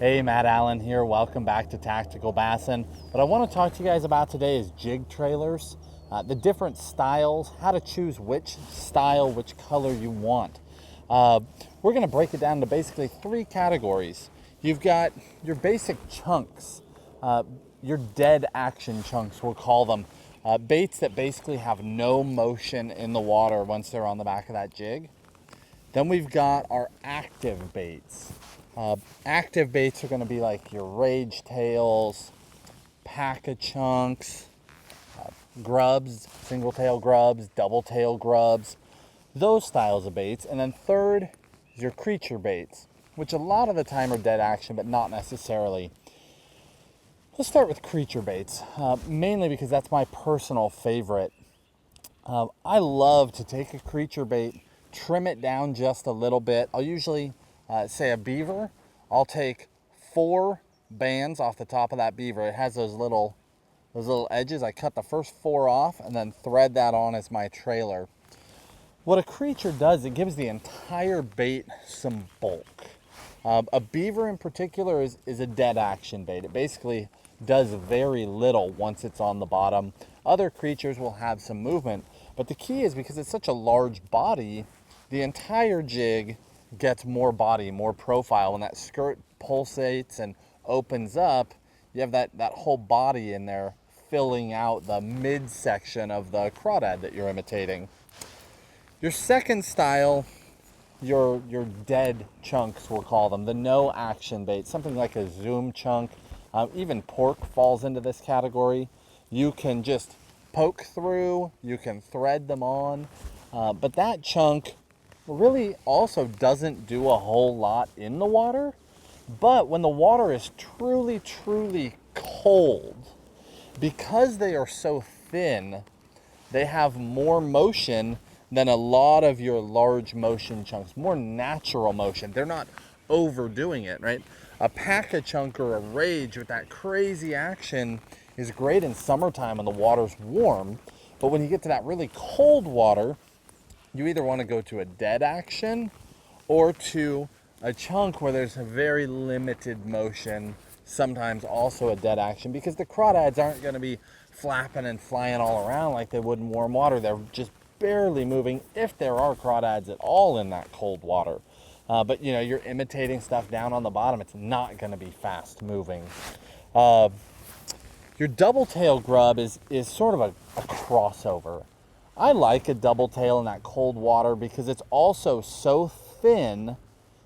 Hey, Matt Allen here. Welcome back to Tactical Bassin. What I want to talk to you guys about today is jig trailers, the different styles, how to choose which style, which color you want. We're going to break it down to basically three categories. You've got your basic chunks, your dead action chunks, we'll call them. Baits that basically have no motion in the water once they're on the back of that jig. Then we've got our active baits. Active baits are going to be like your rage tails, pack of chunks, grubs, single tail grubs, double tail grubs, those styles of baits. And then third is your creature baits, which a lot of the time are dead action, but not necessarily. Let's start with creature baits, mainly because that's my personal favorite. I love to take a creature bait, trim it down just a little bit. I'll usually say a beaver. I'll take 4 bands off the top of that beaver. It has those little edges. I cut the first 4 off and then thread that on as my trailer. What a creature does, it gives the entire bait some bulk. A beaver in particular is a dead action bait. It basically does very little once it's on the bottom. Other creatures will have some movement, but the key is because it's such a large body, the entire jig gets more body, more profile. When that skirt pulsates and opens up, you have that whole body in there filling out the midsection of the crawdad that you're imitating. Your second style, your dead chunks, we'll call them, the no action bait, something like a zoom chunk. Even pork falls into this category. You can just poke through, you can thread them on, but that chunk really also doesn't do a whole lot in the water. But when the water is truly cold, because they are so thin, they have more motion than a lot of your large motion chunks, more natural motion. They're not overdoing it, right? A pack a chunk or a rage with that crazy action is great in summertime when the water's warm, but when you get to that really cold water, you either want to go to a dead action or to a chunk where there's a very limited motion, sometimes also a dead action, because the crawdads aren't going to be flapping and flying all around like they would in warm water. They're just barely moving, if there are crawdads at all in that cold water. But you know, you're imitating stuff down on the bottom, it's not going to be fast moving. Your double tail grub is sort of a crossover. I like a double tail in that cold water because it's also so thin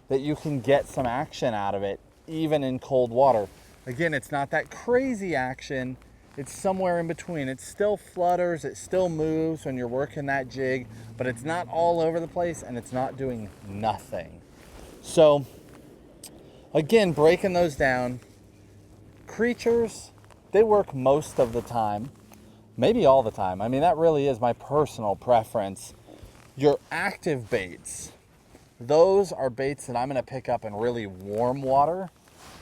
that you can get some action out of it even in cold water. Again, it's not that crazy action. It's somewhere in between. It still flutters, it still moves when you're working that jig, but it's not all over the place and it's not doing nothing. So again, breaking those down, creatures, they work most of the time. Maybe all the time. I mean, that really is my personal preference. Your active baits, those are baits that I'm going to pick up in really warm water.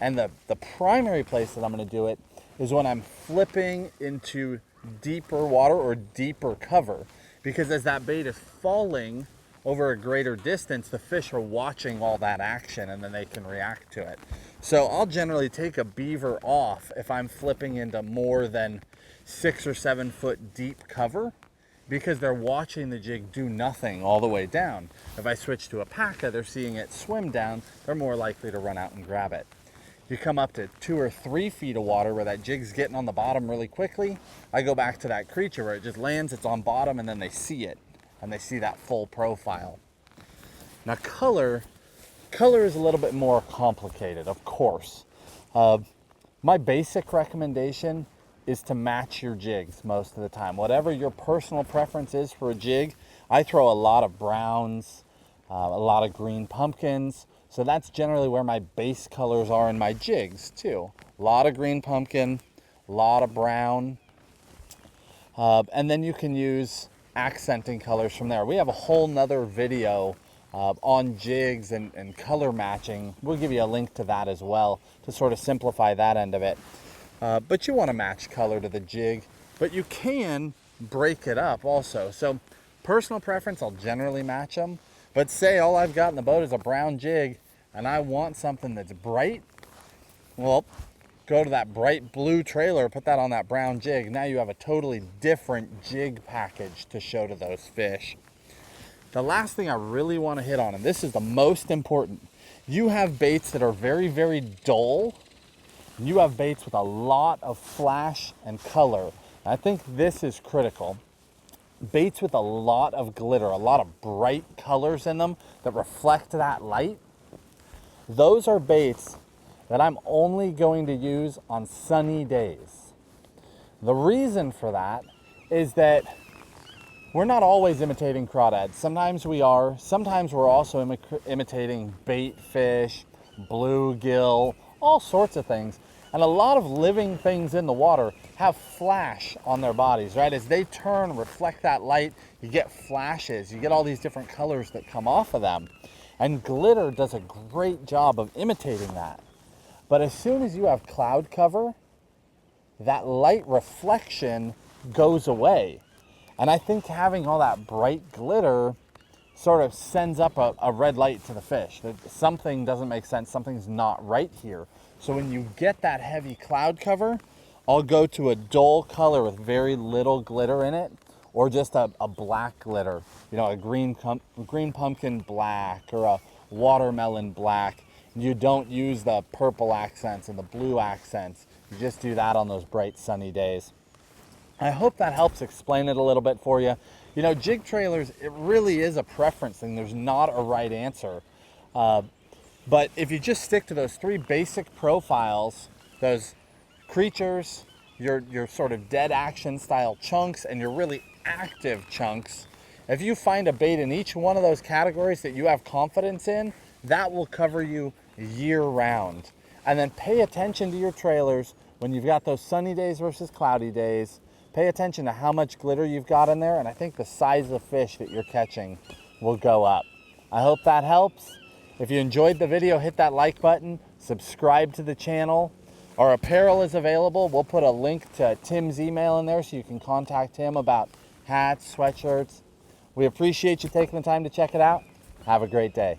And the primary place that I'm going to do it is when I'm flipping into deeper water or deeper cover. Because as that bait is falling over a greater distance, the fish are watching all that action and then they can react to it. So I'll generally take a beaver off if I'm flipping into more than 6 or 7 foot deep cover, because they're watching the jig do nothing all the way down. If I switch to a paca, they're seeing it swim down, they're more likely to run out and grab it. You come up to 2 or 3 feet of water where that jig's getting on the bottom really quickly, I go back to that creature where it just lands, it's on bottom, and then they see it, and they see that full profile. Now color is a little bit more complicated, of course. My basic recommendation is to match your jigs most of the time. Whatever your personal preference is for a jig, I throw a lot of browns, a lot of green pumpkins. So that's generally where my base colors are in my jigs too. A lot of green pumpkin, a lot of brown. And then you can use accenting colors from there. We have a whole nother video on jigs and color matching. We'll give you a link to that as well to sort of simplify that end of it. But you want to match color to the jig, but you can break it up also. So personal preference, I'll generally match them, but say all I've got in the boat is a brown jig and I want something that's bright, Well, go to that bright blue trailer, put that on that brown jig. Now you have a totally different jig package to show to those fish. The last thing I really want to hit on, and this is the most important, you have baits that are very, very dull. You have baits with a lot of flash and color. I think this is critical. Baits with a lot of glitter, a lot of bright colors in them that reflect that light, those are baits that I'm only going to use on sunny days. The reason for that is that we're not always imitating crawdads. Sometimes we are. Sometimes we're also imitating bait fish, bluegill, all sorts of things. And a lot of living things in the water have flash on their bodies, right? As they turn, reflect that light, you get flashes, you get all these different colors that come off of them. And glitter does a great job of imitating that. But as soon as you have cloud cover, that light reflection goes away. And I think having all that bright glitter sort of sends up a red light to the fish, that something doesn't make sense, something's not right here. So when you get that heavy cloud cover, I'll go to a dull color with very little glitter in it, or just a black glitter, you know, a green pumpkin black or a watermelon black. You don't use the purple accents and the blue accents. You just do that on those bright sunny days. I hope that helps explain it a little bit for you. You know, jig trailers, it really is a preference thing. There's not a right answer. But if you just stick to those three basic profiles, those creatures, your sort of dead action style chunks, and your really active chunks, if you find a bait in each one of those categories that you have confidence in, that will cover you year round. And then pay attention to your trailers when you've got those sunny days versus cloudy days. Pay attention to how much glitter you've got in there, and I think the size of fish that you're catching will go up. I hope that helps. If you enjoyed the video, hit that like button, subscribe to the channel. Our apparel is available. We'll put a link to Tim's email in there so you can contact him about hats, sweatshirts. We appreciate you taking the time to check it out. Have a great day.